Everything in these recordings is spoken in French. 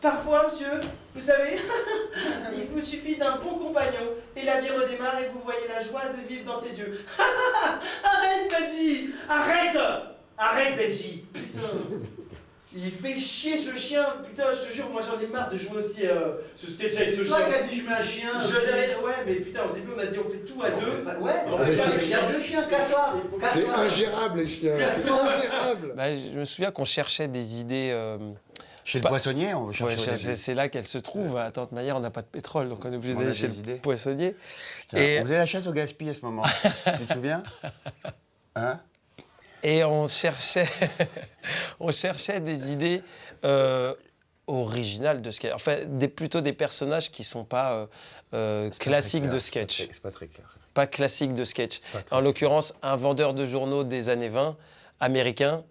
Parfois, monsieur, vous savez, il vous suffit d'un bon compagnon et la vie redémarre et vous voyez la joie de vivre dans ses yeux. Arrête, Benji! Arrête! Arrête, Benji! Putain! Il fait chier ce chien! Putain, je te jure, moi j'en ai marre de jouer aussi ce sketch avec ce chien. C'est toi qui as dit je mets un chien. Ouais, mais putain, au début on a dit on fait tout à deux. Ouais, on fait pas le chien, casse-toi. C'est ingérable les chiens, c'est ingérable. Bah, je me souviens qu'on cherchait des idées. Chez le poissonnier, on Ouais, cherchait c'est là qu'elles se trouvent. À toute manière, on n'a pas de pétrole, donc on est obligé d'aller chez le poissonnier. On faisait la chasse au gaspillage à ce moment. Tu te souviens? Hein? Et on cherchait, on cherchait des idées originales de sketch. Enfin, plutôt des personnages qui ne sont pas classiques de sketch. C'est pas très clair. Pas classiques de sketch. En l'occurrence, un vendeur de journaux des années 20, américain.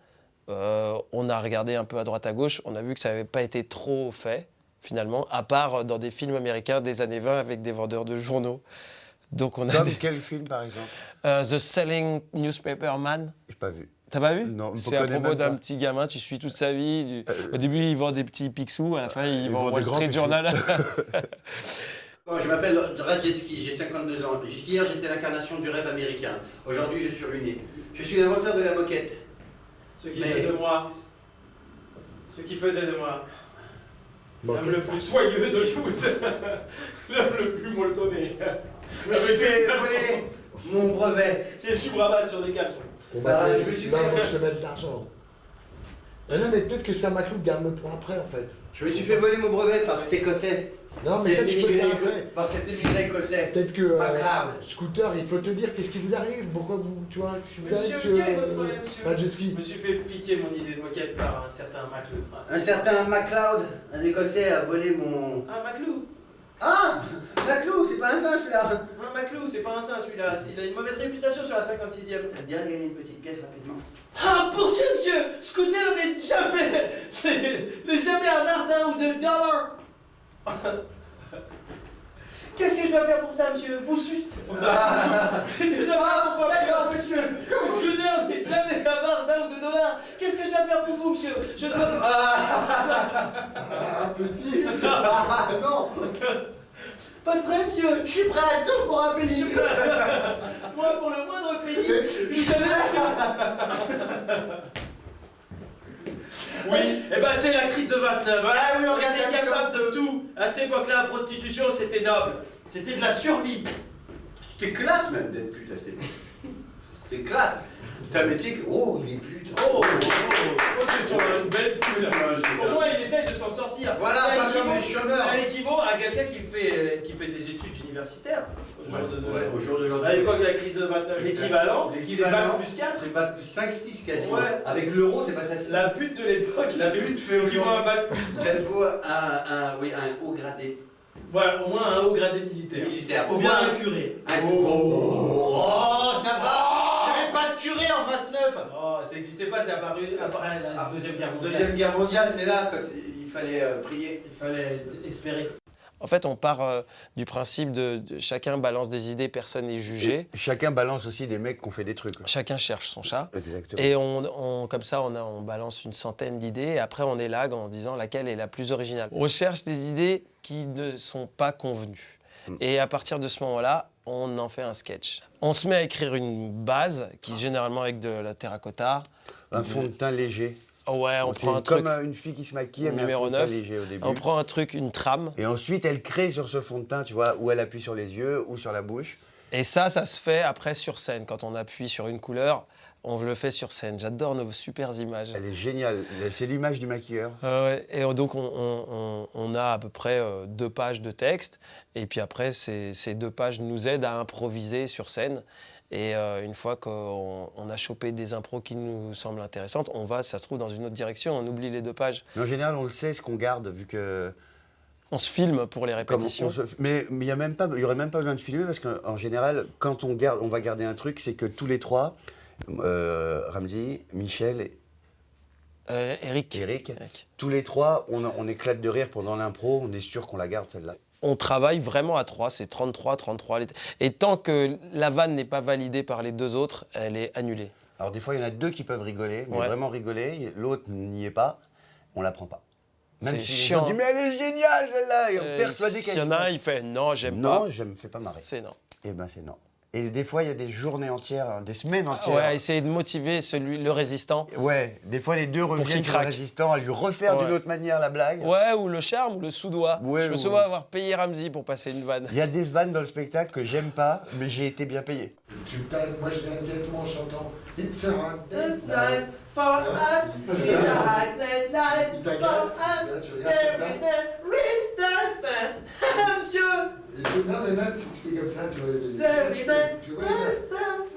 On a regardé un peu à droite à gauche, on a vu que ça n'avait pas été trop fait, finalement, à part dans des films américains des années 20 avec des vendeurs de journaux. Donc on a Comme quel film, par exemple? The Selling Newspaper Man. J'ai pas vu. T'as pas vu? Non, c'est à propos d'un petit gamin, tu suis toute sa vie. Au début, il vend des petits picsous, à la fin, il vend Wall Street Journal. Bon, je m'appelle Radjetski, j'ai 52 ans. Jusqu'hier, j'étais l'incarnation du rêve américain. Aujourd'hui, je suis ruiné. Je suis l'inventeur de la moquette. Ce qui fait de moi. Ce qui faisait de moi. L'homme le plus soyeux d'Hollywood. L'homme le plus molletonné. Je me suis fait voler mon brevet. J'ai du brabat sur des caleçons. On va je me suis là, fait- on se met de l'argent. Non, mais peut-être que Sam McLeod garde le point après en fait. Je me suis fait voler mon brevet par cet écossais. Non, mais ça tu peux le dire après. Par cet émigré écossais. Peut-être que Macrave. Scooter il peut te dire qu'est-ce qui vous arrive, pourquoi vous, tu vois, qu'est-ce qui vous arrive. Monsieur, quel est votre problème, monsieur? Pas de jet ski. Je me suis fait piquer mon idée de moquette par un certain McLeod. Un certain MacLeod, un écossais, a volé mon... Ah, McLeod. Ah, MacLeod, c'est pas un singe celui-là. Un McLeod, c'est pas un saint celui-là. Il a une mauvaise réputation sur la 56e. Ça te dirait de gagner une petite pièce rapidement? Ah, poursuit, monsieur! Scooter n'est jamais un lardin ou de dollar! Qu'est-ce que je dois faire pour ça, monsieur? Vous suivez. D'accord, monsieur. Scooter n'est jamais un lardin ou de dollar. Qu'est-ce que je dois faire pour vous, monsieur? Je dois. Ah, petit. Ah, non. Pas de problème, monsieur. Je suis prêt à tout pour un penny. Moi, pour le moindre penny, vous savez, monsieur. Oui, et ben c'est la crise de 29. Ouais, oui, on regarde C'était la capable de tout. À cette époque-là, la prostitution, c'était noble. C'était de la survie. C'était classe même d'être pute à cette époque. C'était classe. C'est un métier que... Oh, il est pute. C'est une belle pute. Au moins, il essaye de s'en sortir. Voilà, Ça pas comme équivaut- les chômeurs. Ça équivaut à quelqu'un qui fait des études universitaires. Au jour de nos jours. Au jour d'aujourd'hui. À l'époque de la crise de 29, l'équivalent, c'est bac plus 4. C'est bac plus 5-6 quasiment. Ouais. Avec l'euro, c'est pas ça 6. La pute de l'époque, La pute fait qui vaut un aujourd'hui. bac plus 5. Ça vaut un haut gradé. Voilà, au moins un haut gradé militaire. Militaire. Ou bien un curé. Oh, ça va. Il n'y avait pas de curé en 29. Oh, ça n'existait pas, c'est apparu après la Deuxième Guerre mondiale. Deuxième Guerre mondiale, c'est là quand il fallait prier. Il fallait espérer. En fait, on part du principe de chacun balance des idées, personne n'est jugé. Et chacun balance aussi des mecs qui ont fait des trucs. Chacun cherche son chat. Exactement. Et comme ça, on balance une centaine d'idées. Et après, on élague en disant laquelle est la plus originale. On cherche des idées qui ne sont pas convenues. Et à partir de ce moment-là, on en fait un sketch. On se met à écrire une base, qui est généralement avec de la terracotta. Un fond de teint léger. Ouais, on C'est prend un truc. comme une fille qui se maquille, elle met un Numéro fond de teint 9. léger au début. On prend un truc, une trame. Et ensuite, elle crée sur ce fond de teint, tu vois, où elle appuie sur les yeux ou sur la bouche. Et ça se fait après sur scène. Quand on appuie sur une couleur, on le fait sur scène. J'adore nos super images. Elle est géniale. C'est l'image du maquilleur. Ouais. Et donc, on a à peu près 2 pages de texte. Et puis après, ces 2 pages nous aident à improviser sur scène. Et une fois qu'on a chopé des impros qui nous semblent intéressantes, on va, ça se trouve, dans une autre direction. On oublie les 2 pages. Mais en général, on le sait ce qu'on garde, vu que... On se filme pour les répétitions. Mais il y aurait même pas besoin de filmer, parce qu'en général, quand on va garder un truc, c'est que tous les 3, Ramzy, Michel et Eric. tous les 3, on éclate de rire pendant l'impro, on est sûr qu'on la garde celle-là. On travaille vraiment à 3, c'est 33. Et tant que la vanne n'est pas validée par les 2 autres, elle est annulée. Alors des fois, il y en a 2 qui peuvent rigoler, mais Ouais. vraiment rigoler, l'autre n'y est pas, on la prend pas. Même C'est si les chiant. gens disent, mais elle est géniale celle-là, et on est persuadé S'il qu'elle y en a un, il fait non, j'aime pas. Non, je me fais pas marrer. C'est non. Eh ben c'est non. Et des fois, il y a des journées entières, des semaines entières. Ouais, essayer de motiver le résistant. Ouais, des fois les deux qu'il reviennent sur le craque. résistant à lui refaire Ouais. d'une autre manière la blague. Ouais, ou le charme, ou le sous-doigt. Ouais, Je me ou- souviens avoir payé Ramsey pour passer une vanne. Il y a des vannes dans le spectacle que j'aime pas, mais j'ai été bien payé. Moi, je dirais directement en chantant It's a hard This day's night night. for us, it's a high night light Il for t'agace. us, Là, tu regardes c'est comme ça. Monsieur, Et non, mais même si tu fais comme ça, tu vois, c'est tu vois ça.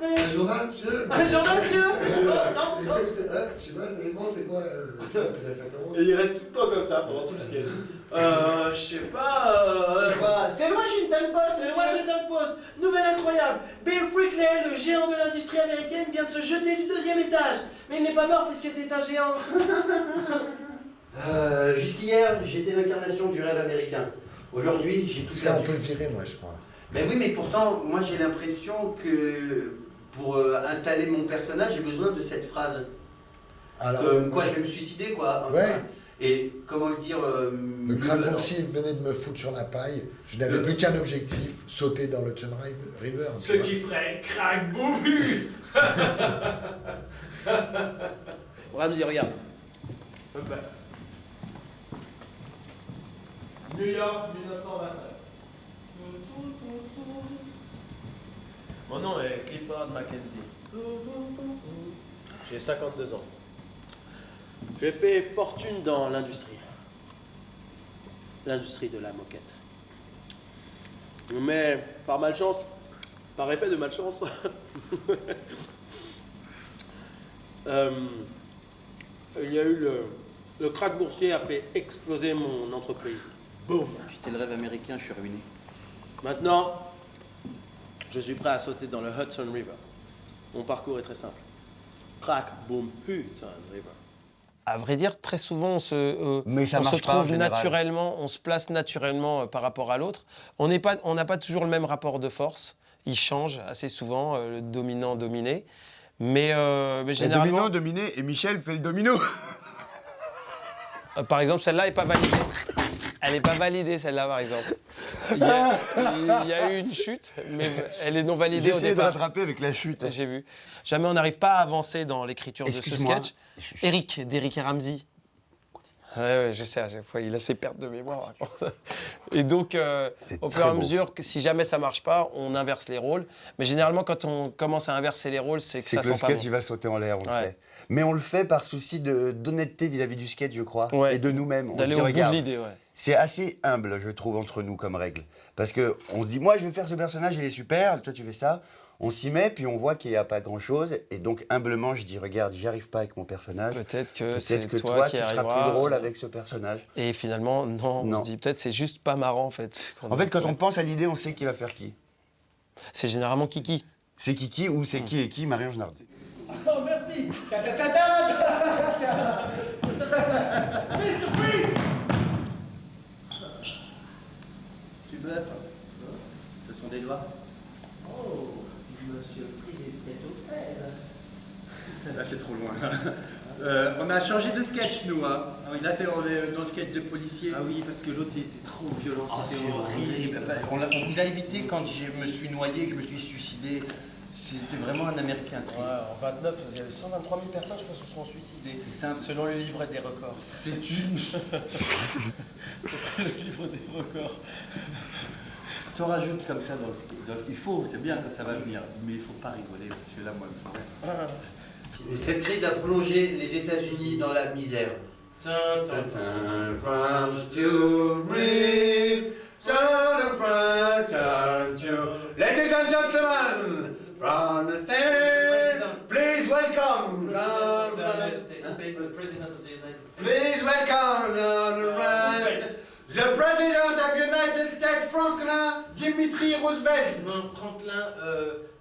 Un journal, monsieur. Un journal, monsieur. Et Non, le non. gars, il fait, ah, je sais pas, ça dépend, c'est quoi, je sais pas, puis là, ça commence. Et il reste tout le temps comme ça pendant tout le sketch. Je sais pas. C'est le Washington Post, c'est le Washington Post. Nouvelle incroyable. Bill Frickley, le géant de l'industrie américaine, vient de se jeter du 2e étage. Mais il n'est pas mort puisque c'est un géant. Jusqu'hier, j'étais l'incarnation du rêve américain. Aujourd'hui, j'ai tout Ça, on perdu. peut le virer, moi, je crois. Ben oui, mais pourtant, moi j'ai l'impression que pour installer mon personnage, j'ai besoin de cette phrase. Alors, Comme quoi, je vais me suicider, quoi. Enfin, Ouais. Et comment le dire le crâne boursier venait de me foutre sur la paille. Je n'avais plus qu'un objectif, sauter dans le Hudson River. Ce qui ferait crack boum. Ramsey, regarde. New York, 1929. Mon nom est Clifford Mackenzie. J'ai 52 ans. J'ai fait fortune dans l'industrie. L'industrie de la moquette. Mais par malchance, par effet de malchance, il y a eu le krach boursier a fait exploser mon entreprise. Boum. J'étais le rêve américain, je suis ruiné. Maintenant, je suis prêt à sauter dans le Hudson River. Mon parcours est très simple. Crack, boom, Hudson River. À vrai dire, très souvent, Mais ça on se marche pas, en trouve général. naturellement, on se place naturellement par rapport à l'autre. On n'a pas toujours le même rapport de force. Il change assez souvent, le dominant-dominé. Mais Le généralement, dominant dominé et Michel fait le domino. par exemple, celle-là n'est pas validée. Elle n'est pas validée, celle-là, par exemple. Il y a eu une chute, mais elle est non J'ai validée au essayé de départ. rattraper avec la chute. J'ai vu. Jamais on n'arrive pas à avancer dans l'écriture de ce Excuse-moi. sketch. Eric, d'Eric et Ramsey. Ouais, je sais, à chaque fois, il a ses pertes de mémoire. Et donc, C'est au très fur et à beau. mesure, que si jamais ça marche pas, on inverse les rôles. Mais généralement, quand on commence à inverser les rôles, c'est que C'est ça que le sent pas sketch, bon. il va sauter en l'air, on le Ouais. sait. Mais on le fait par souci d'honnêteté vis-à-vis du sketch, je crois, Ouais. et de nous-mêmes. On se D'aller dit, au bout de regarde, l'idée, ouais. c'est assez humble, je trouve, entre nous comme règle. Parce qu'on se dit, moi, je vais faire ce personnage, il est super, toi, tu fais ça. On s'y met, puis on voit qu'il n'y a pas grand-chose. Et donc, humblement, je dis, regarde, j'y arrive pas avec mon personnage. Peut-être que Peut-être c'est que toi tu qui seras arriveras. plus drôle avec ce personnage. Et finalement, non, on Non. se dit peut-être c'est juste pas marrant, en fait. En fait, quand on pense à l'idée, on sait qui va faire qui. C'est généralement Kiki. C'est qui ou c'est qui et qui, Marion Genardi. Oh, merci. Tu bluffes. Ce sont des doigts. Oh, monsieur Freeze est peut-être au frère. Là, c'est trop loin. On a changé de sketch, nous. Hein. Là, c'est on est dans le sketch de policier. Ah oui, parce que l'autre c'était trop violent, Oh, c'était c'est horrible. On vous a évité quand je me suis noyé, que je me suis suicidé. C'était vraiment un Américain triste. Ouais, en 29, il y avait 123 000 personnes, je pense, qui se sont suicidées. C'est simple. Selon le livre des records. C'est une. Le livre des records. Si tu rajoutes comme ça il faut, c'est bien quand ça va venir, mais il faut pas rigoler, parce que là, moi, il me faut rire. Cette crise a plongé les États-Unis dans la misère. Ladies and gentlemen, from the stage, please welcome. Please welcome the President of the United States, Franklin Dimitri Roosevelt. Non, Franklin,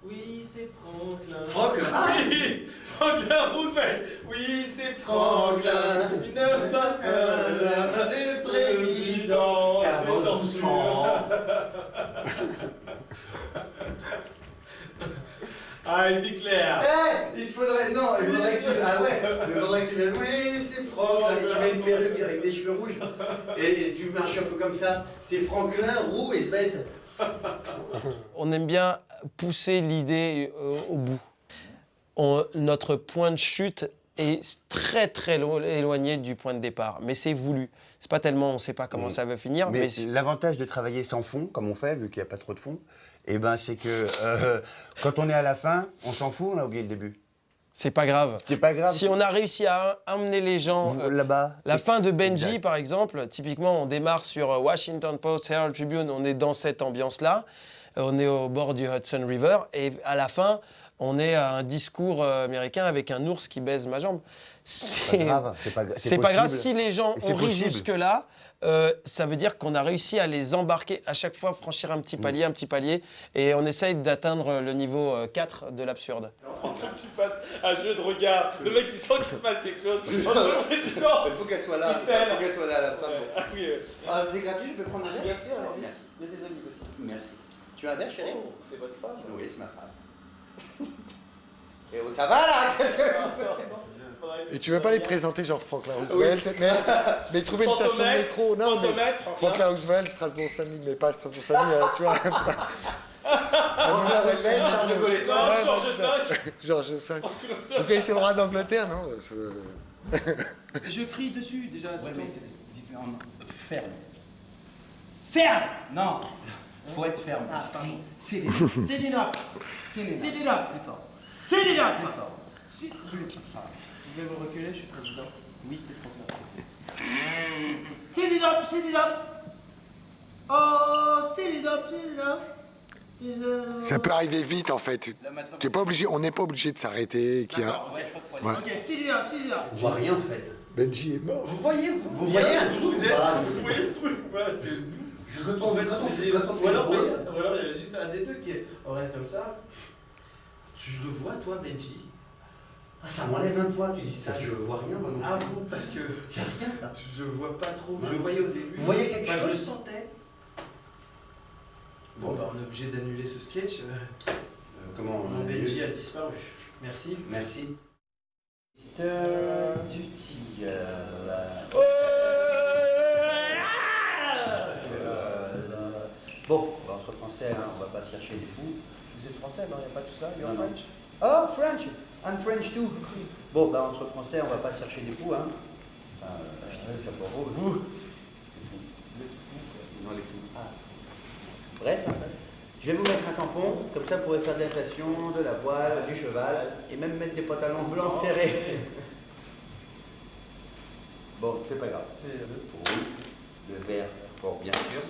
oui, c'est Franklin. Franklin. Oui, Franklin Roosevelt. Oui, c'est Franklin. Il ne va pas Le président. I declare. Eh, il faudrait. Non, il faudrait que tu. Ah ouais, il faudrait que tu viennes. Oui, c'est Franklin. Franck, là, tu mets une perruque avec des cheveux rouges et tu marches un peu comme ça. C'est Franklin, roux et svelte. On aime bien pousser l'idée au bout. Notre point de chute est très très éloigné du point de départ, mais c'est voulu. C'est pas tellement, on sait pas comment ça va finir, Mais mais l'avantage de travailler sans fond, comme on fait, vu qu'il n'y a pas trop de fond, eh ben, c'est que quand on est à la fin, on s'en fout, on a oublié le début. c'est pas grave. C'est pas grave. Si on a réussi à emmener les gens là-bas. la fin de Benji, Exact. par exemple, typiquement, on démarre sur Washington Post, Herald Tribune, on est dans cette ambiance-là, on est au bord du Hudson River, et à la fin, on est à un discours américain avec un ours qui baise ma jambe. C'est pas grave. C'est pas grave possible. si les gens C'est ont ri possible. jusque-là. Ça veut dire qu'on a réussi à les embarquer à chaque fois, franchir un petit palier, et on essaye d'atteindre le niveau 4 de l'absurde. Il faut que tu fasses un jeu de regard. Le mec qui sent qu'il se passe quelque chose. Entre le président. Il faut qu'elle soit là. Christelle. Il faut qu'elle soit là à la fin. Ah oui, Ah, c'est gratuit, je peux prendre un verre? bien sûr, allez-y. Merci. Il y a des olives aussi. Merci. Tu as un verre, chérie? Oh, c'est votre femme. Oui, c'est ma femme. Et oh, ça va là? Qu'est-ce que... Et tu veux pas les présenter genre Franklin Roosevelt, mais trouver une station de Fantomètre, métro, non, mais Fantomètre, Franklin Roosevelt, Strasbourg-Saint-Denis, mais pas Strasbourg-Saint-Denis, tu vois. Charles de Gaulle et toi. Non, Ouais, Georges non, V. Georges V. Vous connaissez le roi d'Angleterre, non? Je crie dessus déjà. Ouais, mais c'est différent. Ferme. Ferme. Non. Faut être ferme. C'est les. Sit it up. C'est les. Sit it up. Plus fort. Sit it up. Plus fort. Sit- Vous pouvez me reculer, je suis président. Oui, c'est trop fort. Sit it up, sit it up. Oh, sit it up, sit it up. Ça peut arriver vite en fait. T'es pas obligé, on n'est pas obligé de s'arrêter. Ouais. Ok, sit it up, sit it up. On voit rien en fait. Benji est mort. Vous voyez, Vous voyez un truc ou pas? Vous voyez le truc, voilà, parce que Quand en fait, fait, quand on fait ou alors le bruit, il y a juste un des deux qui est, on reste comme ça. Tu le vois, toi, Benji? ah, ça m'enlève un poids, tu dis ça, je vois rien moi non plus. Ah bon, parce que J'ai rien là. je vois pas trop. Ouais. Je voyais au début. Vous voyez quelque Enfin, je le chose? sentais. Bon, bah, on est obligé d'annuler ce sketch. Comment Mon Benji a disparu. Merci. Merci. Du tigre. Bon, on va entre français, hein, on va pas chercher des fous. Vous êtes français, non? Il n'y a pas tout ça? Non, non. Oh, French! I'm French too! Bon, bah entre français, on va pas chercher des fous, hein. Enfin, je dirais ça pour vous. Vous êtes fous? Non, les fous. Ah. Bref, je vais vous mettre un tampon, comme ça vous pourrez faire de la natation, de la voile, du cheval, et même mettre des pantalons blancs serrés. Bon, c'est pas grave. Le rouge, le vert pour bien sûr,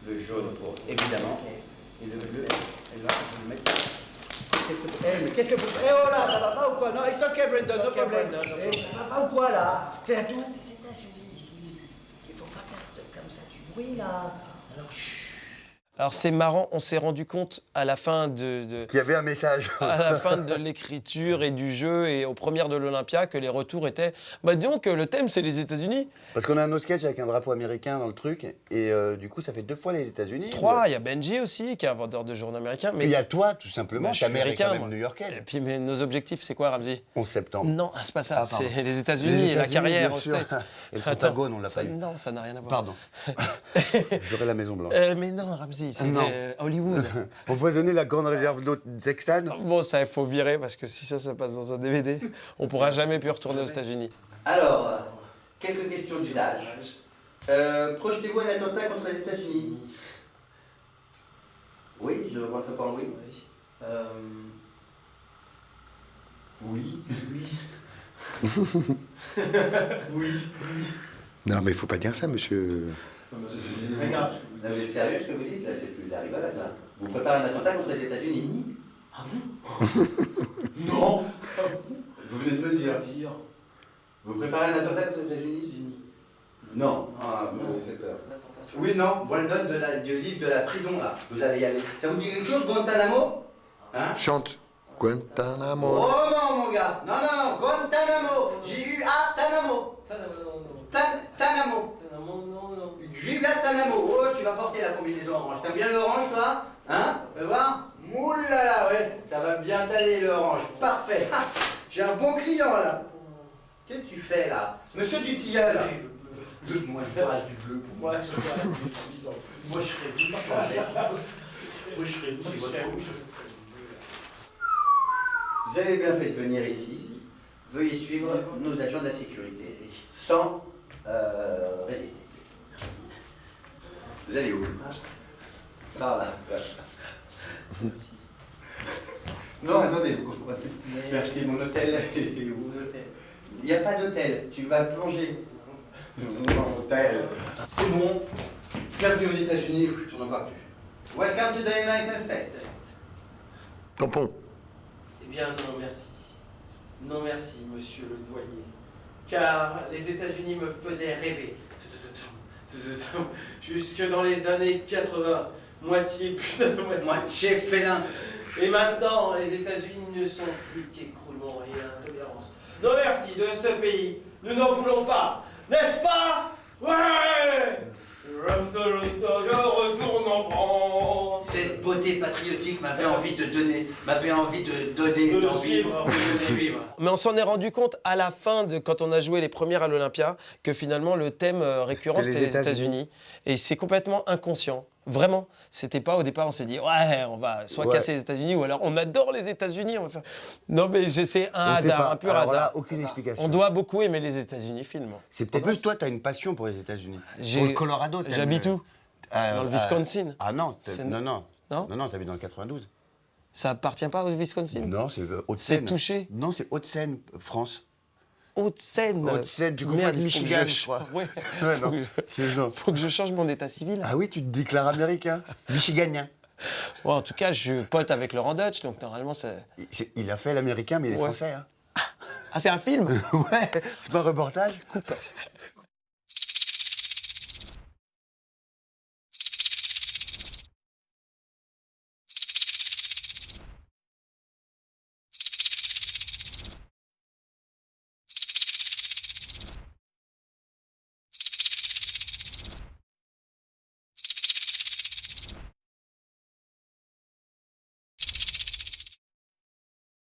le jaune pour évidemment, et le bleu, et là, je vais le mettre. Qu'est-ce que vous faites? Oh là, ça va pas ou quoi? Non, it's okay, Brandon, no problem. Ça va pas ou quoi là? C'est à tout des États-Unis ici. Il faut pas faire comme ça du bruit là. Alors, chut. Alors c'est marrant, on s'est rendu compte à la fin de Qu'il y avait un message. à la fin de l'écriture et du jeu et aux premières de l'Olympia que les retours étaient bah disons que le thème c'est les États-Unis. Parce qu'on a un autre sketch avec un drapeau américain dans le truc, et du coup ça fait 2 fois les États-Unis. 3, il y a Benji aussi qui est un vendeur de journaux américains. Mais il y a toi tout simplement, Bah, je ta suis mère est quand américain, même moi. Et new-yorkaise. puis mais nos objectifs c'est quoi Ramzi? 11 septembre. Non, c'est pas ça, Ah, pardon. c'est les États-Unis et la carrière aux States. Et le Attends, Pentagone, on l'a ça- pas eu. Non, ça n'a rien à voir. Pardon. J'aurais la Maison Blanche. Mais non, Ramzi, c'est Non. Hollywood. Empoisonner la grande réserve d'eau texane. Bon, ça, il faut virer parce que si ça passe dans un DVD, on pourra jamais plus retourner aux États-Unis. Alors, quelques questions d'usage. Projetez-vous un attentat contre les États-Unis? Oui, je rentre pas en oui. Oui. Oui. Non, mais il faut pas dire ça, monsieur. C'est très grave. Vous avez sérieux ce que vous dites là? C'est plus de la rigolade là. Vous préparez un attentat contre les États-Unis? Ah bon? Non. Vous venez de me le dire. Vous préparez un attentat contre les États-Unis? Non. Ah, vous m'avez fait peur. Oui, non. Brandon du livre de la prison là. Vous allez y aller. Ça vous dit quelque chose, Guantanamo? Hein? Chante. Guantanamo. Oh non, mon gars. Non, non, non. Guantanamo. J-U-A-Tanamo. Tanamo. Tanamo. Oh, tu vas porter la combinaison orange. T'aimes bien l'orange, toi? Hein? Fais voir. Moulala, ouais. Ça va bien t'aller, l'orange. Parfait. J'ai un bon client, là. Qu'est-ce que tu fais là? Monsieur du tilleul. Moi, je vois du bleu pour moi. Moi, je vois du puissant. Moi, je serais vous. Moi, je serais vous, c'est votre couche. Vous avez bien fait de venir ici. Veuillez suivre nos agents de la sécurité sans résister. Vous allez où? Par là. Merci. Non, attendez, vous comprenez. Merci, mon hôtel est où? Il n'y a pas d'hôtel, tu vas plonger. Mon hôtel. C'est bon. Bienvenue aux États-Unis, on n'en parle plus. Welcome to the United States. Tampon. Eh bien, non, merci. Non, merci, monsieur le douanier. Car les États-Unis me faisaient rêver. Jusque dans les années 80. Moitié, putain de moitié. Moitié félin. Et maintenant, les États-Unis ne sont plus qu'écroulement et intolérance. Non, merci, de ce pays, nous n'en voulons pas. N'est-ce pas? Ouais! Je retourne en France. Cette beauté patriotique m'avait envie de donner, De le suivre. de le suivre. Mais on s'en est rendu compte à la fin, quand on a joué les premières à l'Olympia, que finalement le thème récurrent C'était c'était les les États-Unis. Et c'est complètement inconscient. Vraiment. C'était pas au départ, on s'est dit, ouais, on va soit Ouais. casser les États-Unis ou alors on adore les États-Unis. On va faire... Non, mais c'est un On sait hasard, pas. un pur Alors hasard. là, aucune explication. On doit beaucoup aimer les États-Unis, film. C'est peut-être plus toi, tu as une passion pour les États-Unis. J'ai- Pour le Colorado, t'aimes J'habite le- où? Dans le Wisconsin. Ah non, C'est- non, non. Non Non, non, t'habites dans le 92. Ça appartient pas au Wisconsin? Non, c'est C'est Haute-Seine. touché. Non, c'est Haute-Seine, France. Haute-Seine. Haute-Seine, tu confonds Merde, avec il faut que Michigan, je- je crois. Ouais. Ouais, non. Faut que- C'est non. Faut que je change mon état civil. Ah oui, tu te déclares américain. Michiganien. Ouais, en tout cas, je pote avec Laurent Dutch, donc normalement, ça... Il a fait l'américain, mais il est Ouais. français. Hein. Ah, c'est un film? Ouais, c'est pas un reportage.